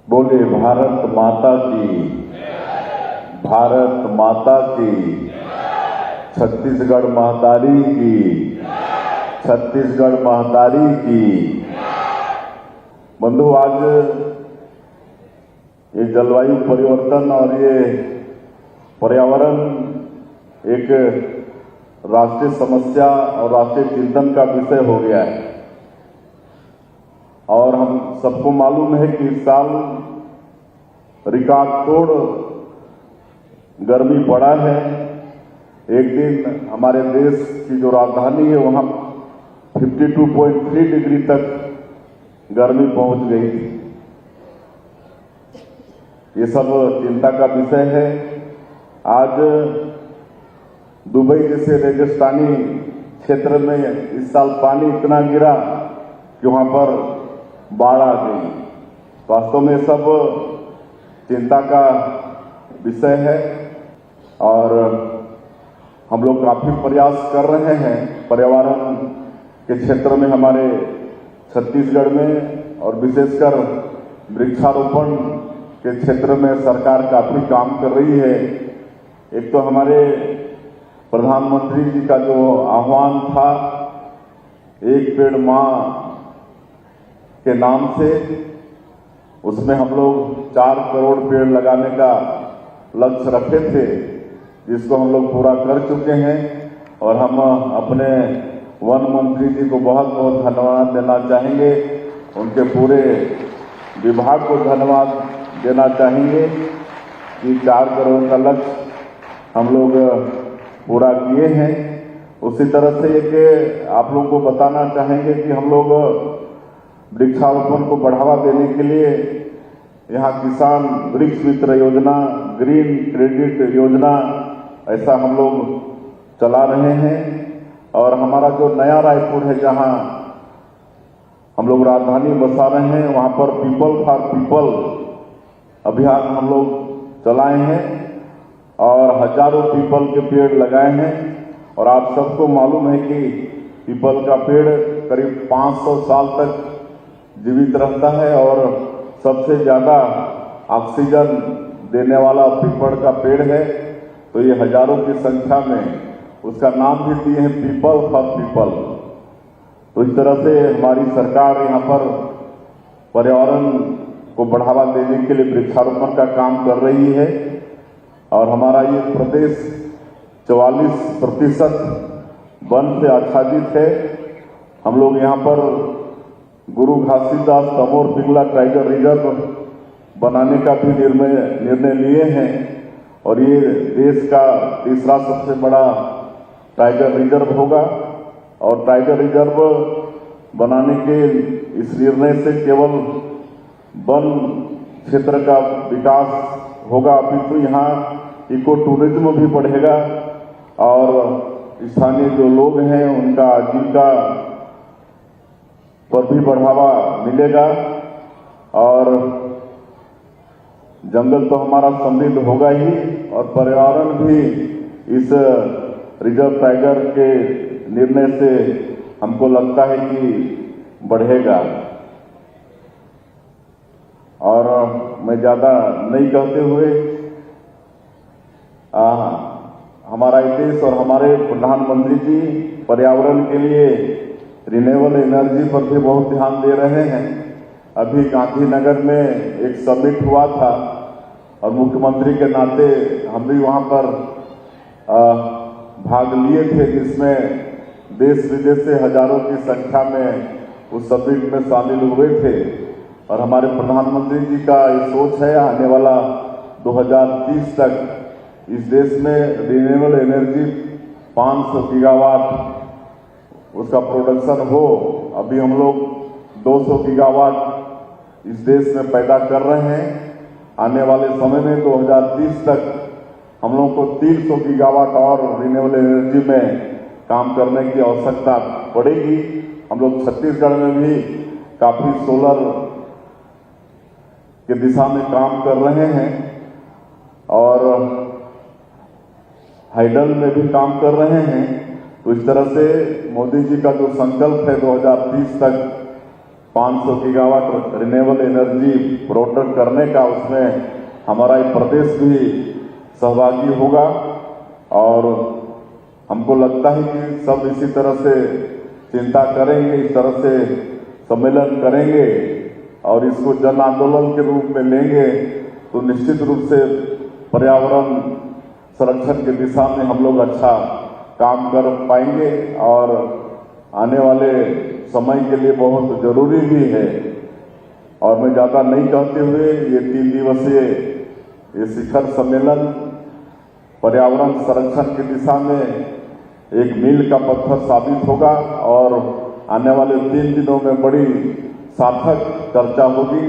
बोले भारत माता की, भारत माता की, छत्तीसगढ़ महादारी की, छत्तीसगढ़ महादारी की। बंधु, आज ये जलवायु परिवर्तन और ये पर्यावरण एक राष्ट्रीय समस्या और राष्ट्रीय चिंतन का विषय हो गया है। और हम सबको मालूम है कि इस साल रिकॉर्ड तोड़ गर्मी पड़ा है। एक दिन हमारे देश की जो राजधानी है वहां 52.3 डिग्री तक गर्मी पहुंच गई थी। ये सब चिंता का विषय है। आज दुबई जैसे रेगिस्तानी क्षेत्र में इस साल पानी इतना गिरा कि वहां पर बाढ़ आ गई। वास्तव में सब चिंता का विषय है और हम लोग काफी प्रयास कर रहे हैं पर्यावरण के क्षेत्र में। हमारे छत्तीसगढ़ में और विशेषकर वृक्षारोपण के क्षेत्र में सरकार काफी काम कर रही है। एक तो हमारे प्रधानमंत्री जी का जो आह्वान था, एक पेड़ मां के नाम से, उसमें हम लोग 4 करोड़ पेड़ लगाने का लक्ष्य रखे थे, जिसको हम लोग पूरा कर चुके हैं। और हम अपने वन मंत्री जी को बहुत बहुत धन्यवाद देना चाहेंगे, उनके पूरे विभाग को धन्यवाद देना चाहेंगे कि 4 करोड़ का लक्ष्य हम लोग पूरा किए हैं। उसी तरह से एक आप लोगों को बताना चाहेंगे कि हम लोग वृक्षारोपण को बढ़ावा देने के लिए यहाँ किसान वृक्ष मित्र योजना, ग्रीन क्रेडिट योजना, ऐसा हम लोग चला रहे हैं। और हमारा जो नया रायपुर है, जहाँ हम लोग राजधानी बसा रहे हैं, वहाँ पर पीपल फॉर पीपल अभियान हम लोग चलाए हैं और हजारों पीपल के पेड़ लगाए हैं। और आप सबको मालूम है कि पीपल का पेड़ करीब 500 साल तक जीवित रहता है और सबसे ज्यादा ऑक्सीजन देने वाला पीपल का पेड़ है। तो ये हजारों की संख्या में, उसका नाम भी दिए हैं पीपल फॉर पीपल। तो इस तरह से हमारी सरकार यहाँ पर पर्यावरण को बढ़ावा देने के लिए वृक्षारोपण का काम कर रही है। और हमारा ये प्रदेश 44% वन से आच्छादित है। हम लोग यहाँ पर गुरु घासीदास तमोर पिंगला टाइगर रिजर्व बनाने का भी निर्णय लिए हैं। और ये देश का तीसरा सबसे बड़ा टाइगर रिजर्व होगा। और टाइगर रिजर्व बनाने के इस निर्णय से केवल वन क्षेत्र का विकास होगा, अपितु यहाँ इको टूरिज्म भी बढ़ेगा और स्थानीय जो लोग हैं उनका आजीविका पर भी बढ़ावा मिलेगा। और जंगल तो हमारा समृद्ध होगा ही और पर्यावरण भी इस रिजर्व टाइगर के निर्णय से हमको लगता है कि बढ़ेगा। और मैं ज्यादा नहीं कहते हुए हमारा देश और हमारे प्रधानमंत्री जी पर्यावरण के लिए रिन्यूएबल एनर्जी पर भी बहुत ध्यान दे रहे हैं। अभी गांधीनगर में एक समिट हुआ था और मुख्यमंत्री के नाते हम भी वहां पर भाग लिए थे, जिसमें देश विदेश से हजारों की संख्या में उस समिट में शामिल हुए थे। और हमारे प्रधानमंत्री जी का ये सोच है, आने वाला 2030 तक इस देश में रिन्यूएबल एनर्जी 500 गीगावाट उसका प्रोडक्शन हो। अभी हम लोग 200 गीगावाट इस देश में पैदा कर रहे हैं। आने वाले समय में 2030 तक हम लोग को 300 गीगावाट और रिन्यूएबल एनर्जी में काम करने की आवश्यकता पड़ेगी। हम लोग छत्तीसगढ़ में भी काफी सोलर के दिशा में काम कर रहे हैं और हाइडल में भी काम कर रहे हैं। तो इस तरह से मोदी जी का जो संकल्प है 2030 तक 500 गीगावाट रिन्यूएबल एनर्जी प्रोडक्ट करने का, उसमें हमारा ये प्रदेश भी सहभागी होगा। और हमको लगता है कि सब इसी तरह से चिंता करेंगे, इस तरह से सम्मेलन करेंगे और इसको जन आंदोलन के रूप में लेंगे तो निश्चित रूप से पर्यावरण संरक्षण की दिशा में हम लोग अच्छा काम कर पाएंगे और आने वाले समय के लिए बहुत जरूरी भी है। और मैं ज्यादा नहीं कहते हुए ये 3 दिवसीय ये शिखर सम्मेलन पर्यावरण संरक्षण की दिशा में एक मील का पत्थर साबित होगा और आने वाले 3 दिनों में बड़ी सार्थक चर्चा होगी।